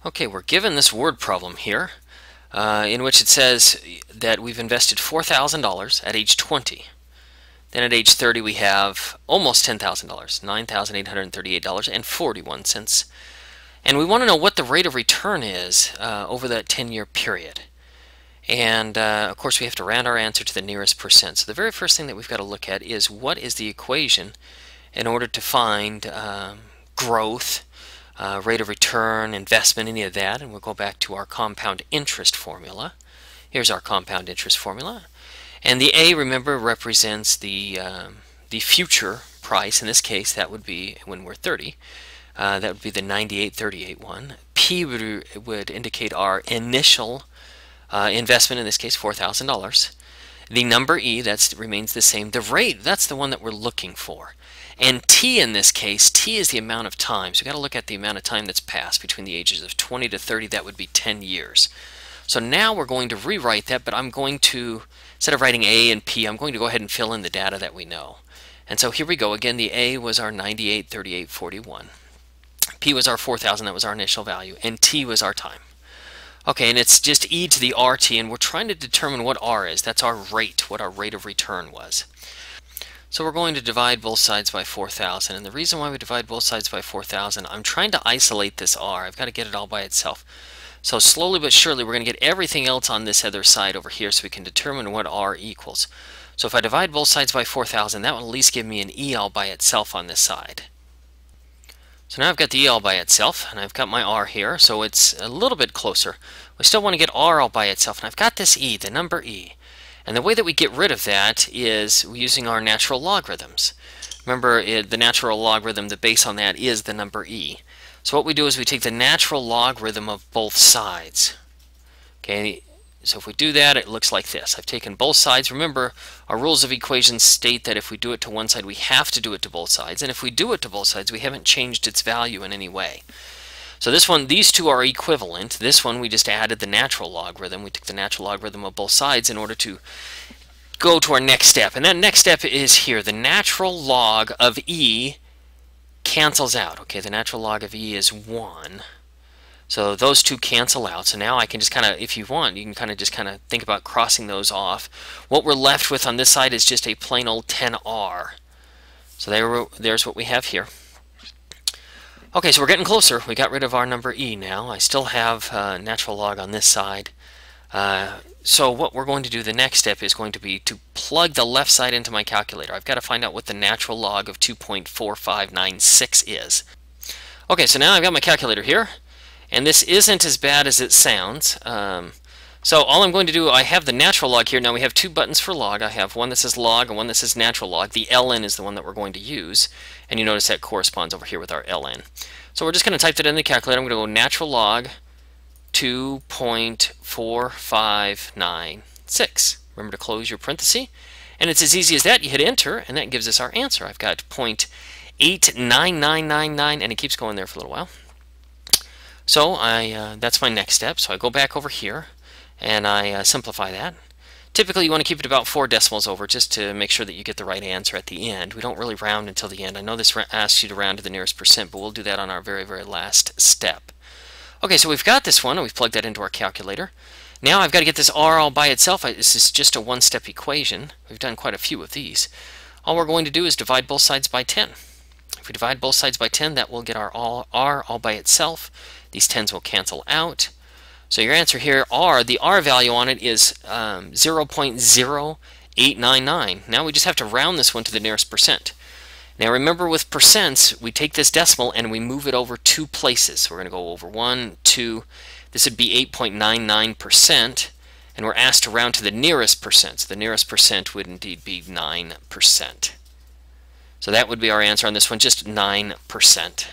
Okay, we're given this word problem here in which it says that we've invested $4,000 at age 20. Then at age 30 we have almost $10,000, $9,838.41. And we want to know what the rate of return is over that 10-year period. And of course we have to round our answer to the nearest percent. So the very first thing that we've got to look at is what is the equation in order to find growth, rate of return, investment, any of that. And we'll go back to our compound interest formula. Here's our compound interest formula. And the A, remember, represents the future price. In this case, that would be when we're 30. That would be the 98.38 one. P would indicate our initial investment, in this case $4,000. The number E, that remains the same. The rate, that's the one that we're looking for. And T in this case, T is the amount of time. So we've got to look at the amount of time that's passed between the ages of 20 to 30. That would be 10 years. So now we're going to rewrite that, but I'm going to, instead of writing A and P, I'm going to go ahead and fill in the data that we know. And so here we go. Again, the A was our 98.3841. P was our 4,000, that was our initial value, and T was our time. Okay, and it's just e to the RT, and we're trying to determine what R is. That's our rate, what our rate of return was. So we're going to divide both sides by 4,000, and the reason why we divide both sides by 4,000, I'm trying to isolate this R. I've got to get it all by itself. So slowly but surely, we're going to get everything else on this other side over here so we can determine what R equals. So if I divide both sides by 4,000, that will at least give me an E all by itself on this side. So now I've got the E all by itself, and I've got my R here, so it's a little bit closer. We still want to get R all by itself, and I've got this E, the number E. And the way that we get rid of that is using our natural logarithms. Remember, the natural logarithm, the base on that is the number E. So what we do is we take the natural logarithm of both sides. Okay, so if we do that, it looks like this. I've taken both sides. Remember, our rules of equations state that if we do it to one side, we have to do it to both sides. And if we do it to both sides, we haven't changed its value in any way. So this one, these two are equivalent. This one, we just added the natural logarithm. We took the natural logarithm of both sides in order to go to our next step. And that next step is here. The natural log of E cancels out. Okay, the natural log of E is 1. So those two cancel out. So now I can just kind of, if you want, you can just think about crossing those off. What we're left with on this side is just a plain old 10R. So there's what we have here. Okay, so we're getting closer. We got rid of our number E now. I still have natural log on this side. So what we're going to do, the next step is going to be to plug the left side into my calculator. I've got to find out what the natural log of 2.4596 is. Okay, so now I've got my calculator here, and this isn't as bad as it sounds. So all I'm going to do, I have the natural log here. Now we have two buttons for log. I have one that says log and one that says natural log. The ln is the one that we're going to use, and you notice that corresponds over here with our ln. So we're just going to type that in the calculator. I'm going to go natural log 2.4596. Remember to close your parenthesis. And it's as easy as that. You hit enter, and that gives us our answer. I've got 0.89999, and it keeps going there for a little while. So that's my next step. So I go back over here, and I simplify that. Typically, you want to keep it about 4 decimals over just to make sure that you get the right answer at the end. We don't really round until the end. I know this asks you to round to the nearest percent, but we'll do that on our very, very last step. Okay, so we've got this one, and we've plugged that into our calculator. Now I've got to get this R all by itself. This is just a one-step equation. We've done quite a few of these. All we're going to do is divide both sides by 10. If we divide both sides by 10, that will get our R all by itself. These 10s will cancel out. So your answer here, R, the R value on it is 0.0899. Now we just have to round this one to the nearest percent. Now remember, with percents, we take this decimal and we move it over 2 places. So we're going to go over 1, 2. This would be 8.99%, and we're asked to round to the nearest percent. So the nearest percent would indeed be 9%. So that would be our answer on this one, just 9%.